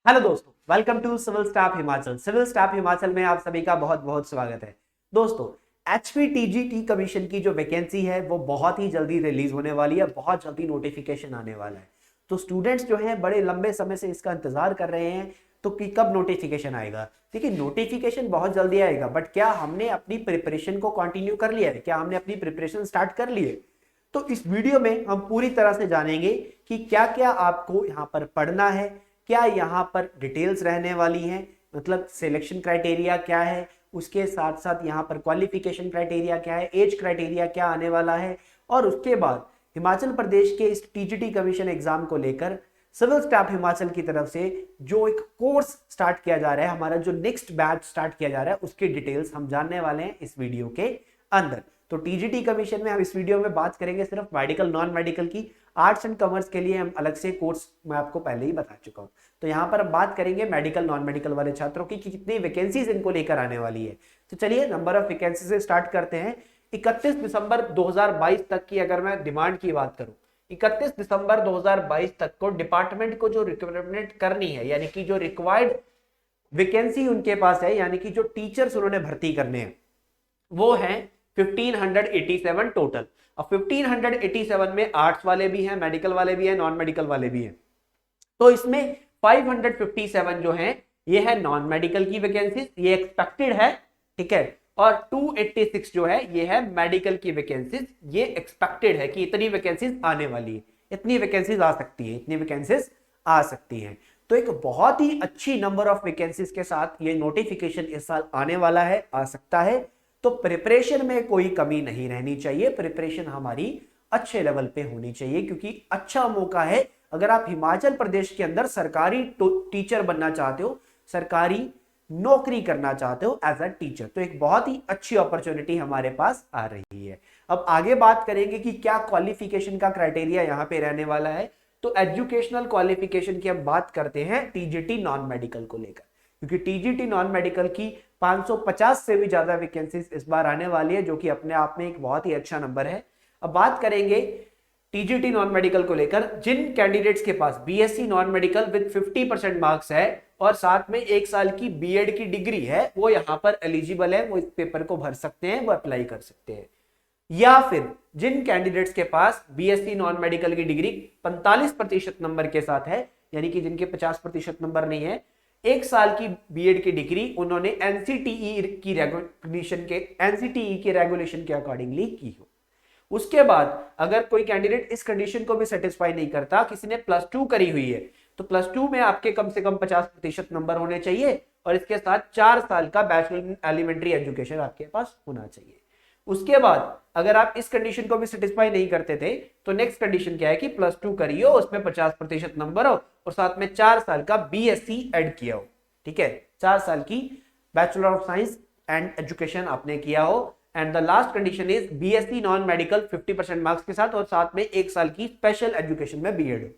Hello दोस्तों, welcome to civil staff Himachal. Civil staff Himachal में आप सभी का बहुत बहुत स्वागत है। दोस्तों, एचपीटीजीटी कमीशन की जो वैकेंसी है वो बहुत ही जल्दी रिलीज होने वाली है, बहुत जल्दी नोटिफिकेशन आने वाला है। तो स्टूडेंट्स जो हैं बड़े लंबे समय से इसका इंतजार कर रहे हैं तो कि कब नोटिफिकेशन आएगा। देखिए, नोटिफिकेशन बहुत जल्दी आएगा, बट क्या हमने अपनी प्रिपरेशन को कंटिन्यू कर लिया है? क्या हमने अपनी प्रिपरेशन स्टार्ट कर ली है? तो इस वीडियो में हम पूरी तरह से जानेंगे कि क्या क्या आपको यहाँ पर पढ़ना है, क्या यहाँ पर डिटेल्स रहने वाली हैं, मतलब सिलेक्शन क्राइटेरिया क्या है, उसके साथ साथ यहाँ पर क्वालिफिकेशन क्राइटेरिया क्या है, एज क्राइटेरिया क्या आने वाला है, और उसके बाद हिमाचल प्रदेश के इस टीजीटी कमीशन एग्जाम को लेकर सिविल स्टाफ हिमाचल की तरफ से जो एक कोर्स स्टार्ट किया जा रहा है, हमारा जो नेक्स्ट बैच स्टार्ट किया जा रहा है, उसकी डिटेल्स हम जानने वाले हैं इस वीडियो के अंदर। तो टीजीटी कमीशन में हम इस वीडियो में बात करेंगे सिर्फ मेडिकल नॉन मेडिकल की। आर्ट्स एंड कॉमर्स के लिए हम अलग से कोर्स मैं आपको पहले ही बता चुका हूं। तो यहाँ पर हम बात करेंगे मेडिकल नॉन मेडिकल वाले छात्रों की कि कितनी वैकेंसीज इनको लेकर आने वाली है। तो चलिए नंबर ऑफ वैकेंसी से स्टार्ट करते हैं। 31 दिसंबर 2022 तक की अगर मैं डिमांड की बात करूं, 31 दिसंबर 2022 तक को डिपार्टमेंट को जो रिक्वायरमेंट करनी है, यानी कि जो रिक्वायर्ड वैकेंसी उनके पास है, यानी कि जो टीचर्स उन्होंने भर्ती करने हैं, वो है 1587 टोटल। अब 1587 में आर्ट्स वाले भी हैं, मेडिकल वाले भी हैं, नॉन मेडिकल वाले भी हैं। तो इसमें 557 जो है ये है नॉन मेडिकल की वैकेंसीज, ये एक्सपेक्टेड है, ठीक है। और 286 जो है ये है मेडिकल की वैकेंसीज, ये एक्सपेक्टेड है कि इतनी वैकेंसीज आने वाली है, इतनी वैकेंसीज आ सकती है, इतनी वैकेंसीज आ सकती हैं। तो एक बहुत ही अच्छी नंबर ऑफ वैकेंसीज के साथ ये नोटिफिकेशन इस साल आने वाला है, आ सकता है। तो प्रिपरेशन में कोई कमी नहीं रहनी चाहिए, प्रिपरेशन हमारी अच्छे लेवल पे होनी चाहिए, क्योंकि अच्छा मौका है अगर आप हिमाचल प्रदेश के अंदर सरकारी टीचर बनना चाहते हो, सरकारी नौकरी करना चाहते हो एज अ टीचर, तो एक बहुत ही अच्छी अपॉर्चुनिटी हमारे पास आ रही है। अब आगे बात करेंगे कि क्या क्वालिफिकेशन का क्राइटेरिया यहाँ पे रहने वाला है। तो एजुकेशनल क्वालिफिकेशन की हम बात करते हैं टीजीटी नॉन मेडिकल को लेकर, क्योंकि टीजीटी नॉन मेडिकल की 550 से भी ज्यादा वैकेंसीज इस बार आने वाली है, जो कि अपने आप में एक बहुत ही अच्छा नंबर है। अब बात करेंगे टीजीटी नॉन मेडिकल को लेकर, जिन कैंडिडेट्स के पास BSc non medical with 50% marks है और साथ में 1 साल की बीएड की डिग्री है, वो यहाँ पर एलिजिबल है, वो इस पेपर को भर सकते हैं, वो अप्लाई कर सकते हैं। या फिर जिन कैंडिडेट्स के पास बीएससी नॉन मेडिकल की डिग्री 45% नंबर के साथ है, यानी कि जिनके 50% नंबर नहीं है, 1 साल की बीएड की डिग्री उन्होंने एनसीटीई की रेगुलेशन के अकॉर्डिंगली की हो। उसके बाद अगर कोई कैंडिडेट इस कंडीशन को भी सेटिस्फाई नहीं करता, किसी ने +2 करी हुई है, तो +2 में आपके कम से कम 50% नंबर होने चाहिए और इसके साथ 4 साल का बैचलर एलिमेंट्री एजुकेशन आपके पास होना चाहिए। उसके बाद अगर आप इस कंडीशन को भी सेटिस्फाई नहीं करते थे, तो नेक्स्ट कंडीशन क्या है कि +2 करियो, उसमें 50% नंबर हो और साथ में 4 साल का बीएससी ऐड किया हो, ठीक है, 4 साल की bachelor of science and education आपने किया हो। And the last condition is BSc non medical 50% marks के साथ और साथ में 1 साल की स्पेशल एजुकेशन में बीएड हो।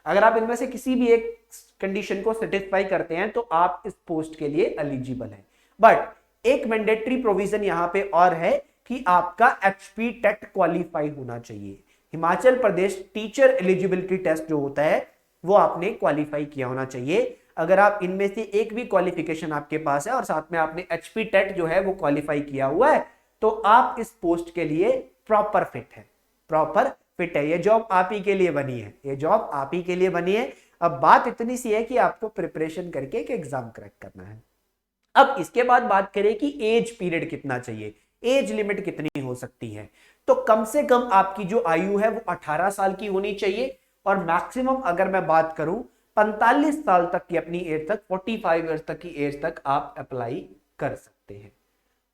अगर आप इनमें से किसी भी एक कंडीशन को सेटिस्फाई करते हैं तो आप इस पोस्ट के लिए एलिजिबल हैं। बट एक मैंडेटरी प्रोविजन यहां पे और है कि आपका एचपी टेट क्वालिफाई होना चाहिए। Himachal Pradesh teacher eligibility test जो होता है वो आपने क्वालिफाई किया होना चाहिए। अगर आप इनमें से एक भी क्वालिफिकेशन आपके पास है और साथ में आपने एचपी टेट जो है वो क्वालिफाई किया हुआ है, तो आप इस पोस्ट के लिए प्रॉपर फिट है, प्रॉपर फिट है। ये जॉब आप ही के लिए बनी है, ये जॉब आप ही के लिए बनी है। अब बात इतनी सी है कि आपको प्रिपरेशन करके एक एग्जाम क्रैक करना है। अब इसके बाद बात करें कि एज पीरियड कितना चाहिए, एज लिमिट कितनी हो सकती है। तो कम से कम आपकी जो आयु है वो 18 साल की होनी चाहिए और मैक्सिमम अगर मैं बात करूं 45 साल तक की अपनी एज तक, 45 ईयर्स तक की एज तक आप अप्लाई कर सकते हैं।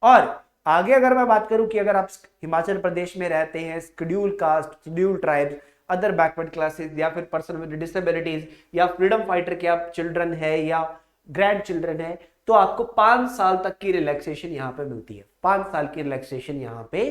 और आगे अगर मैं बात करूं कि अगर आप हिमाचल प्रदेश में रहते हैं, schedule caste, schedule tribes, other backward classes या फिर पर्सन विद डिसेबिलिटीज या फ्रीडम फाइटर के आप चिल्ड्रन है या ग्रैंड चिल्ड्रन है, तो आपको 5 साल तक की रिलैक्सेशन यहाँ पे मिलती है, 5 साल की रिलैक्सेशन यहाँ पे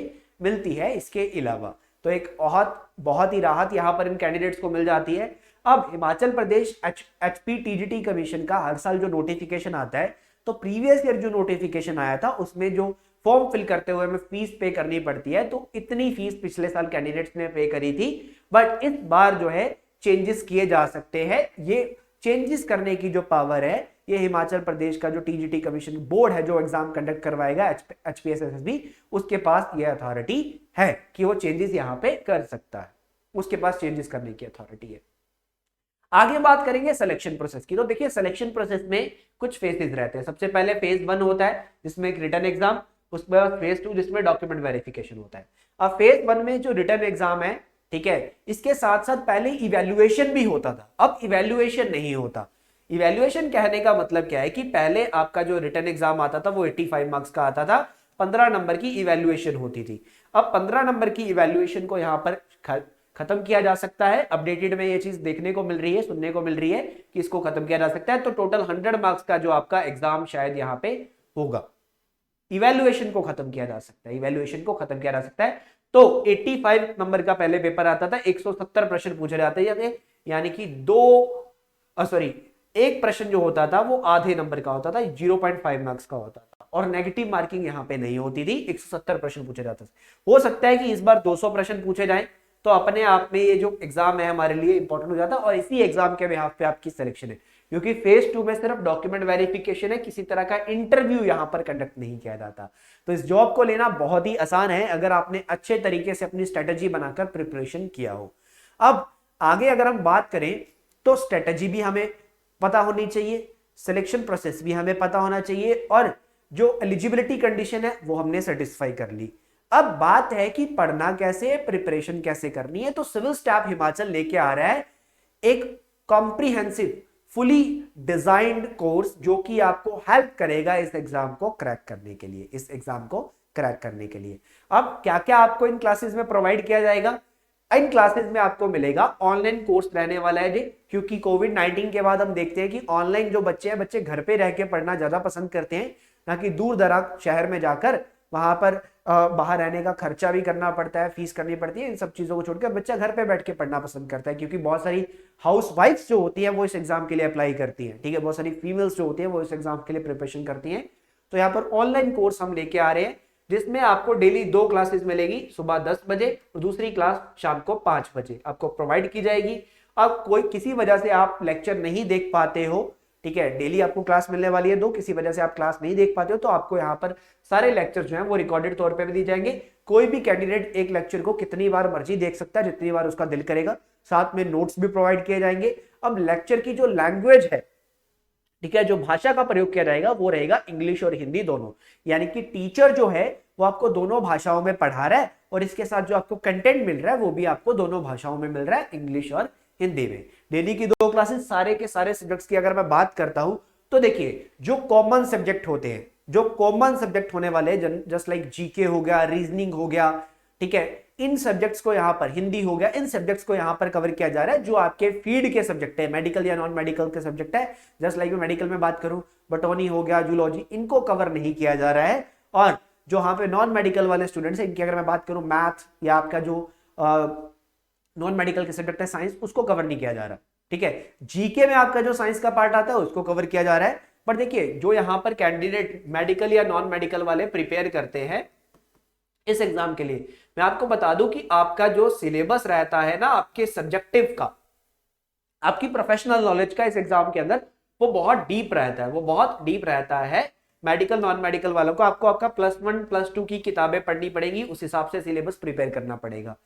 मिलती है। इसके अलावा तो एक बहुत ही राहत यहाँ पर इन कैंडिडेट्स को मिल जाती है। अब हिमाचल प्रदेश एचपीटीजीटी कमीशन का हर साल जो नोटिफिकेशन आता है, तो प्रीवियस ईयर जो नोटिफिकेशन आया था उसमें जो फॉर्म फिल करते हुए हमें फीस पे करनी पड़ती है, तो इतनी फीस पिछले साल कैंडिडेट्स ने पे करी थी, बट इस बार जो है चेंजेस किए जा सकते हैं। ये चेंजेस करने की जो पावर है ये हिमाचल प्रदेश का जो टीजीटी कमीशन बोर्ड है जो एग्जाम कंडक्ट करवाएगा एचपीएसएसबी, उसके पास ये अथॉरिटी है कि वो चेंजेस यहां पे कर सकता है, उसके पास चेंजेस करने की अथॉरिटी है। आगे बात करेंगे सिलेक्शन प्रोसेस की। तो देखिए सिलेक्शन प्रोसेस में कुछ फेजेस रहते हैं। सबसे पहले फेज 1 होता है जिसमें एक रिटन एग्जाम, उसके बाद फेज 2 जिसमें डॉक्यूमेंट वेरिफिकेशन होता है। अब फेज 1 में जो रिटन एग्जाम है, ठीक है, इसके साथ साथ पहले इवैल्यूएशन भी होता था, अब इवैल्यूएशन नहीं होता। इवैल्यूएशन कहने का मतलब क्या है कि पहले आपका जो रिटन एग्जाम आता था वो 85 मार्क्स का आता था, 15 नंबर की इवैल्यूएशन होती थी। अब 15 नंबर की इवैल्यूएशन को यहां पर खत्म किया जा सकता है। अपडेटेड में ये चीज देखने को मिल रही है, सुनने को मिल रही है कि इसको खत्म किया जा सकता है। तो टोटल 100 मार्क्स का जो आपका एग्जाम शायद यहाँ पे होगा, इवैल्यूएशन को खत्म किया जा सकता है, इवैल्यूएशन को खत्म किया जा सकता है। तो 85 नंबर का पहले पेपर आता था, 170 प्रश्न पूछे जाते थे, यानी कि एक प्रश्न जो होता था वो आधे नंबर का होता था, 0.5 मार्क्स का होता था, और नेगेटिव मार्किंग यहाँ पे नहीं होती थी, 170 प्रश्न पूछे जाते थे। हो सकता है कि इस बार 200 प्रश्न पूछे जाएं, तो अपने आप में ये जो एग्जाम है हमारे लिए इंपॉर्टेंट हो जाता है, और इसी एग्जाम के बिहाफ पे आपकी सिलेक्शन है, क्योंकि फेज 2 में सिर्फ डॉक्यूमेंट वेरिफिकेशन है, किसी तरह का इंटरव्यू यहां पर कंडक्ट नहीं किया जाता। तो इस जॉब को लेना बहुत ही आसान है अगर आपने अच्छे तरीके से अपनी स्ट्रेटेजी बनाकर प्रिपरेशन किया हो। अब आगे अगर हम बात करें तो स्ट्रेटेजी भी हमें पता होनी चाहिए, सिलेक्शन प्रोसेस भी हमें पता होना चाहिए, और जो एलिजिबिलिटी कंडीशन है वो हमने सेटिस्फाई कर ली। अब बात है कि पढ़ना कैसे, प्रिपरेशन कैसे करनी है। तो सिविल स्टाफ हिमाचल लेके आ रहा है एक कॉम्प्रिहेंसिव फुली डिजाइंड कोर्स जो कि आपको हेल्प करेगा इस एग्जाम को क्रैक करने के लिए, इस एग्जाम को क्रैक करने के लिए। अब क्या क्या आपको इन क्लासेस में प्रोवाइड किया जाएगा? इन क्लासेस में आपको मिलेगा ऑनलाइन कोर्स रहने वाला है जी, क्योंकि कोविड-19 के बाद हम देखते हैं कि ऑनलाइन जो बच्चे हैं, बच्चे घर पे रह के पढ़ना ज्यादा पसंद करते हैं, ना कि दूर दराज शहर में जाकर वहां पर बाहर रहने का खर्चा भी करना पड़ता है, फीस करनी पड़ती है। इन सब चीजों को छोड़कर बच्चा घर पे बैठ के पढ़ना पसंद करता है, क्योंकि बहुत सारी हाउस वाइफ्स जो होती है वो इस एग्जाम के लिए अप्लाई करती है, ठीक है, बहुत सारी फीमेल्स जो होती है वो इस एग्जाम के लिए प्रिपरेशन करती हैं। तो यहाँ पर ऑनलाइन कोर्स हम लेके आ रहे हैं जिसमें आपको डेली 2 क्लासेस मिलेगी, सुबह 10 बजे और दूसरी क्लास शाम को 5 बजे आपको प्रोवाइड की जाएगी। अब कोई किसी वजह से आप लेक्चर नहीं देख पाते हो, ठीक है, डेली आपको क्लास मिलने वाली है 2, किसी वजह से आप क्लास नहीं देख पाते हो तो आपको यहाँ पर सारे लेक्चर जो हैं वो रिकॉर्डेड तौर पे भी दी जाएंगे। कोई भी कैंडिडेट एक लेक्चर को कितनी बार मर्जी देख सकता है, जितनी बार उसका दिल करेगा। साथ में नोट्स भी प्रोवाइड किए जाएंगे। अब लेक्चर की जो लैंग्वेज है, ठीक है, जो भाषा का प्रयोग किया जाएगा वो रहेगा इंग्लिश और हिंदी दोनों, यानी कि टीचर जो है वो आपको दोनों भाषाओं में पढ़ा रहा है, और इसके साथ जो आपको कंटेंट मिल रहा है वो भी आपको दोनों भाषाओं में मिल रहा है, इंग्लिश और हिंदी में। डेली की 2 क्लासेस, सारे के सारे सब्जेक्ट्स की अगर मैं बात करता हूं तो देखिए जो कॉमन सब्जेक्ट होते हैं, जो कॉमन सब्जेक्ट होने वाले, जस्ट लाइक जीके हो गया, रीजनिंग हो गया, ठीक है, इन सब्जेक्ट्स को यहां पर, हिंदी हो गया, इन सब्जेक्ट्स को यहां पर कवर किया जा रहा है जो आपके फील्ड के सब्जेक्ट है, मेडिकल या नॉन मेडिकल के सब्जेक्ट है। जस्ट लाइक मैं मेडिकल में बात करूं, बॉटनी हो गया, जूलॉजी, इनको कवर नहीं किया जा रहा है। और जो यहाँ पे नॉन मेडिकल वाले स्टूडेंट्स हैं, इनकी अगर मैं बात करूं, मैथ या आपका जो नॉन मेडिकल के सब्जेक्ट है साइंस, उसको कवर नहीं किया जा रहा, ठीक है। जीके में आपका जो साइंस का पार्ट आता है उसको कवर किया जा रहा है। पर देखिए जो यहां पर कैंडिडेट मेडिकल या नॉन मेडिकल वाले प्रिपेयर करते हैं इस एग्जाम के लिए, मैं आपको बता दूं कि आपका जो सिलेबस रहता है ना आपके सब्जेक्टिव का, आपकी प्रोफेशनल नॉलेज का इस एग्जाम के अंदर, वो बहुत डीप रहता है, वो बहुत डीप रहता है। मेडिकल नॉन मेडिकल वालों को आपको आपका +1 +2 की किताबें पढ़नी पड़ेगी, उस हिसाब से सिलेबस प्रिपेयर करना पड़ेगा।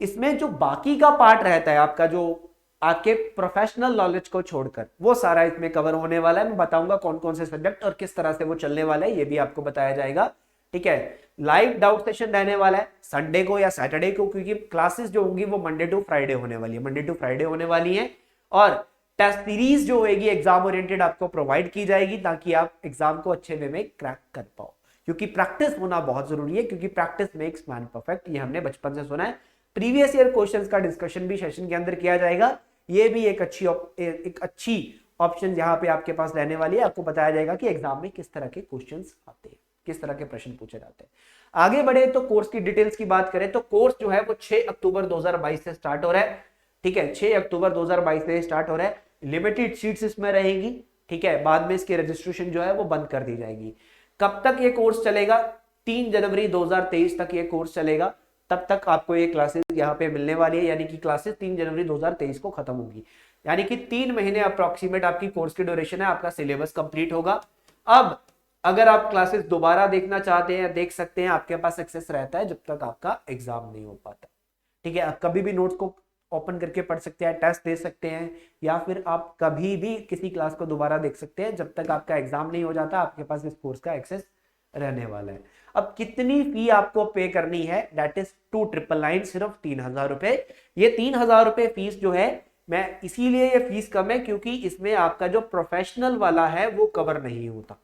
इसमें जो बाकी का पार्ट रहता है आपका, जो आपके प्रोफेशनल नॉलेज को छोड़कर, वो सारा इसमें कवर होने वाला है। मैं बताऊंगा कौन कौन से सब्जेक्ट और किस तरह से वो चलने वाला है, ये भी आपको बताया जाएगा, ठीक है। लाइव डाउट सेशन रहने वाला है संडे को या सैटरडे को, क्योंकि क्लासेस जो होंगी वो मंडे टू फ्राइडे होने वाली है, मंडे टू फ्राइडे होने वाली है। और टेस्ट सीरीज जो होगी एग्जाम ओरिएंटेड आपको प्रोवाइड की जाएगी, ताकि आप एग्जाम को अच्छे वे में क्रैक कर पाओ, क्योंकि प्रैक्टिस होना बहुत जरूरी है, क्योंकि प्रैक्टिस मेक्स मैन परफेक्ट, ये हमने बचपन से सुना है। प्रीवियस ईयर क्वेश्चंस का डिस्कशन भी सेशन के अंदर किया जाएगा, ये भी एक अच्छी ऑप्शन यहाँ पे आपके पास रहने वाली है। आपको बताया जाएगा कि एग्जाम में किस तरह के क्वेश्चंस आते हैं, किस तरह के प्रश्न पूछे जाते हैं। आगे बढ़े तो कोर्स की डिटेल्स की बात करें तो कोर्स जो है वो 6 अक्टूबर 2022 से स्टार्ट हो रहा है, ठीक है, 6 अक्टूबर 2022 से स्टार्ट हो रहा है। लिमिटेड सीट्स इसमें रहेंगी, ठीक है, बाद में इसकी रजिस्ट्रेशन जो है वो बंद कर दी जाएगी। कब तक ये कोर्स चलेगा? 3 जनवरी 2023 तक ये कोर्स चलेगा। तब तक आपको ये क्लासेस यहाँ पे मिलने वाली है, यानी कि क्लासेस 3 जनवरी 2023 को खत्म होगी, यानी कि 3 महीने अप्रोक्सीमेट आपकी कोर्स की ड्यूरेशन है, आपका सिलेबस कंप्लीट होगा। अब अगर आप क्लासेस दोबारा देखना चाहते हैं देख सकते हैं, आपके पास एक्सेस रहता है जब तक आपका एग्जाम नहीं हो पाता। ठीक है, आप कभी भी नोट्स को ओपन करके पढ़ सकते हैं, टेस्ट दे सकते हैं, या फिर आप कभी भी किसी क्लास को दोबारा देख सकते हैं, जब तक आपका एग्जाम नहीं हो जाता आपके पास इस कोर्स का एक्सेस रहने वाला है। अब कितनी फी आपको पे करनी है, दैट इज 2999, सिर्फ 3000 रुपए। ये 3000 रुपए फीस जो है, मैं इसीलिए ये फीस कम है क्योंकि इसमें आपका जो प्रोफेशनल वाला है वो कवर नहीं होता।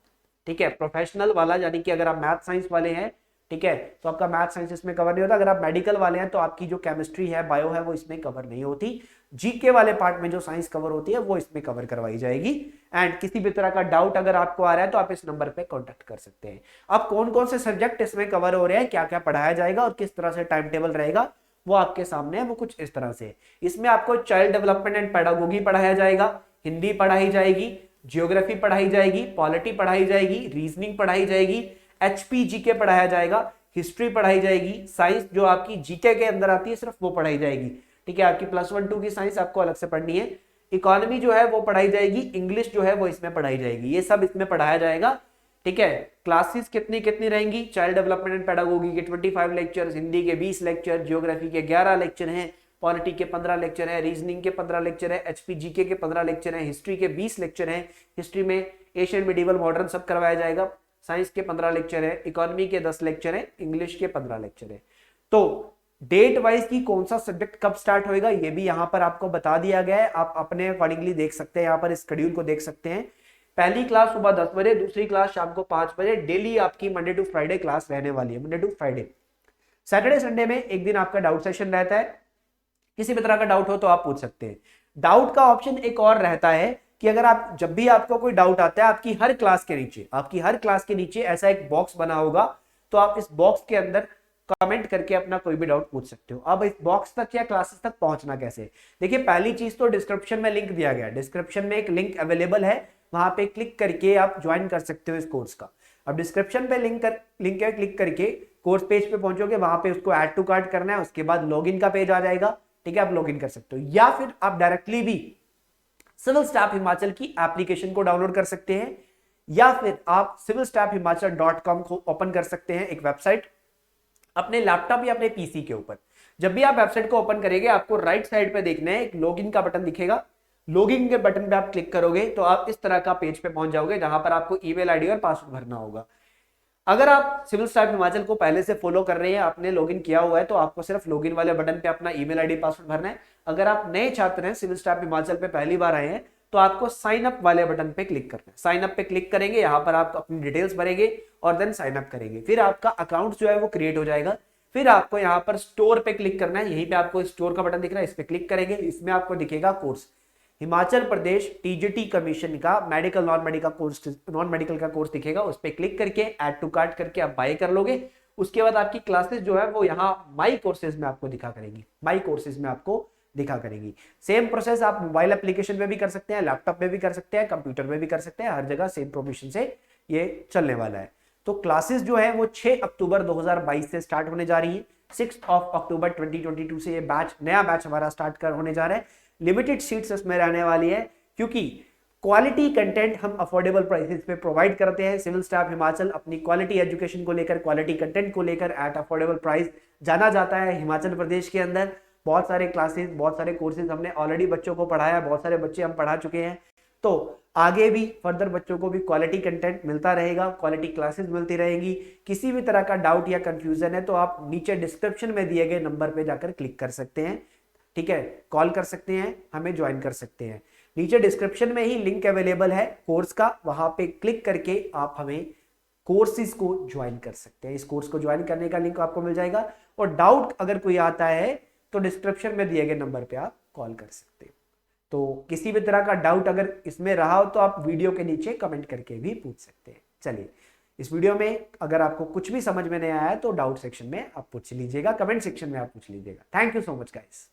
ठीक है, प्रोफेशनल वाला यानी कि अगर आप मैथ साइंस वाले हैं, ठीक है, तो आपका मैथ साइंस इसमें कवर नहीं होता। अगर आप मेडिकल वाले हैं तो आपकी जो केमिस्ट्री है, बायो है, वो इसमें कवर नहीं होती। जीके वाले पार्ट में जो साइंस कवर होती है वो इसमें कवर करवाई जाएगी। एंड किसी भी तरह का डाउट अगर आपको आ रहा है तो आप इस नंबर पे कांटेक्ट कर सकते हैं। अब कौन कौन से सब्जेक्ट इसमें कवर हो रहे हैं, क्या क्या पढ़ाया जाएगा और किस तरह से टाइम टेबल रहेगा, वो आपके सामने है। वो कुछ इस तरह से, इसमें आपको चाइल्ड डेवलपमेंट एंड पेडागोगी पढ़ाया जाएगा, हिंदी पढ़ाई जाएगी, जियोग्राफी पढ़ाई जाएगी, पॉलिटी पढ़ाई जाएगी, रीजनिंग पढ़ाई जाएगी, एचपी जीके पढ़ाया जाएगा, हिस्ट्री पढ़ाई जाएगी, साइंस जो आपकी जीके के अंदर आती है सिर्फ वो पढ़ाई जाएगी। ठीक है, आपकी +1 2 की साइंस आपको अलग से पढ़नी है, इकोनॉमी जो है वो पढ़ाई जाएगी, इंग्लिश जो है वो इसमें पढ़ाई जाएगी, ये सब इसमें पढ़ाया जाएगा। ठीक है, क्लासेस कितनी कितनी रहेंगी, चाइल्ड डेवलपमेंट एंड पेडागोगी के 25 लेक्चर्स, हिंदी के 20 लेक्चर, जियोग्राफी के 11 लेक्चर हैं, पॉलिटी के 15 लेक्चर है, रीजनिंग के 15 लेक्चर है, एचपी जीके के 15 लेक्चर है, हिस्ट्री के 20 लेक्चर हैं, हिस्ट्री में एशियन मिडिवल मॉडर्न सब करवाया जाएगा, साइंस के 15 लेक्चर है, इकोनॉमी के 10 लेक्चर है, इंग्लिश के 15 लेक्चर है। तो डेट वाइज की कौन सा सब्जेक्ट कब स्टार्ट होएगा ये भी यहाँ पर आपको बता दिया गया है, आप अपने अकॉर्डिंगली देख सकते हैं, यहाँ पर शेड्यूल को देख सकते हैं। पहली क्लास सुबह 10 बजे, दूसरी क्लास शाम को 5 बजे, डेली आपकी मंडे टू फ्राइडे क्लास रहने वाली है, Monday to Friday. Saturday Sunday में एक दिन आपका डाउट सेशन रहता है, किसी भी तरह का डाउट हो तो आप पूछ सकते हैं। डाउट का ऑप्शन एक और रहता है कि अगर आप जब भी आपको कोई डाउट आता है, आपकी हर क्लास के नीचे ऐसा एक बॉक्स बना होगा, तो आप इस बॉक्स के अंदर कमेंट करके अपना कोई भी डाउट पूछ सकते हो। अब इस बॉक्स तक या क्लासेस तक पहुंचना कैसे, देखिए पहली चीज तो डिस्क्रिप्शन में लिंक दिया गया है, डिस्क्रिप्शन में एक लिंक अवेलेबल है, वहां पे क्लिक करके आप ज्वाइन कर सकते हो इस कोर्स का। अब डिस्क्रिप्शन पे लिंक है, क्लिक करके कोर्स पेज पे पहुंचोगे, वहां पे उसको ऐड टू कार्ट करना है, उसके बाद लॉगिन का पेज आ जाएगा। ठीक है, आप लॉगिन कर सकते हो, या फिर आप डायरेक्टली भी सिविल स्टाफ हिमाचल की एप्लीकेशन को डाउनलोड कर सकते हैं, या फिर आप civilstaffhimachal.com को ओपन कर सकते हैं, एक वेबसाइट अपने लैपटॉप या अपने पीसी के ऊपर। जब भी आप वेबसाइट को ओपन करेंगे आपको राइट साइड पे देखना है, एक लॉगिन का बटन दिखेगा, लॉगिन के बटन पे आप क्लिक करोगे तो आप इस तरह का पेज पे पहुंच जाओगे, जहां पर आपको ईमेल आईडी और पासवर्ड भरना होगा। अगर आप सिविल स्टाफ हिमाचल को पहले से फॉलो कर रहे हैं, आपने लॉगिन किया हुआ है, तो आपको सिर्फ लॉगिन वाले बटन पे अपना ईमेल आईडी पासवर्ड भरना है। अगर आप नए छात्र हैं, सिविल स्टाफ हिमाचल पे पहली बार आए हैं, तो आपको साइन अप वाले बटन पे क्लिक करना है। साइन अप पे क्लिक करेंगे, यहाँ पर आप अपनी डिटेल्स भरेंगे और देन साइन अप करेंगे, फिर आपका अकाउंट जो है वो क्रिएट हो जाएगा। फिर आपको यहाँ पर स्टोर पे क्लिक करना है, यहीं पे आपको स्टोर का बटन दिख रहा है, इस पे क्लिक करेंगे, इसमें आपको दिखेगा course, Himachal Pradesh TGT commission का मेडिकल नॉन मेडिकल का कोर्स दिखेगा, उस पर क्लिक करके ऐड टू कार्ट करके आप बाय कर लोगे। उसके बाद आपकी क्लासेस जो है वो यहाँ माई कोर्सेज में आपको दिखा करेंगी, सेम प्रोसेस आप मोबाइल एप्लीकेशन में भी कर सकते हैं, लैपटॉप में भी कर सकते हैं, कंप्यूटर में भी कर सकते हैं, हर जगह सेम प्रोविजन से ये चलने वाला है। तो क्लासेस जो है वो 6 अक्टूबर 2022 से स्टार्ट होने जा रही है, 6 अक्टूबर 2022 से ये नया बैच हमारा स्टार्ट होने जा रहा है। लिमिटेड सीट्स इसमें रहने वाली है, क्योंकि क्वालिटी कंटेंट हम अफोर्डेबल प्राइसेस पे प्रोवाइड करते हैं। सिविल स्टाफ हिमाचल अपनी क्वालिटी एजुकेशन को लेकर, क्वालिटी कंटेंट को लेकर एट अफोर्डेबल प्राइस जाना जाता है हिमाचल प्रदेश के अंदर। बहुत सारे क्लासेस, बहुत सारे कोर्सेज हमने ऑलरेडी बच्चों को पढ़ाया, बहुत सारे बच्चे हम पढ़ा चुके हैं, तो आगे भी फर्दर बच्चों को भी क्वालिटी कंटेंट मिलता रहेगा, क्वालिटी क्लासेस मिलती रहेंगी। किसी भी तरह का डाउट या कंफ्यूजन है तो आप नीचे डिस्क्रिप्शन में दिए गए नंबर पे जाकर क्लिक कर सकते हैं। ठीक है, कॉल कर सकते हैं, हमें ज्वाइन कर सकते हैं। नीचे डिस्क्रिप्शन में ही लिंक अवेलेबल है कोर्स का, वहां पे क्लिक करके आप हमें कोर्सेज को ज्वाइन कर सकते हैं। इस कोर्स को ज्वाइन करने का लिंक आपको मिल जाएगा, और डाउट अगर कोई आता है तो डिस्क्रिप्शन में दिए गए नंबर पे आप कॉल कर सकते हैं। तो किसी भी तरह का डाउट अगर इसमें रहा हो तो आप वीडियो के नीचे कमेंट करके भी पूछ सकते हैं। चलिए, इस वीडियो में अगर आपको कुछ भी समझ में नहीं आया है तो डाउट सेक्शन में आप पूछ लीजिएगा, कमेंट सेक्शन में आप पूछ लीजिएगा। Thank you so much guys.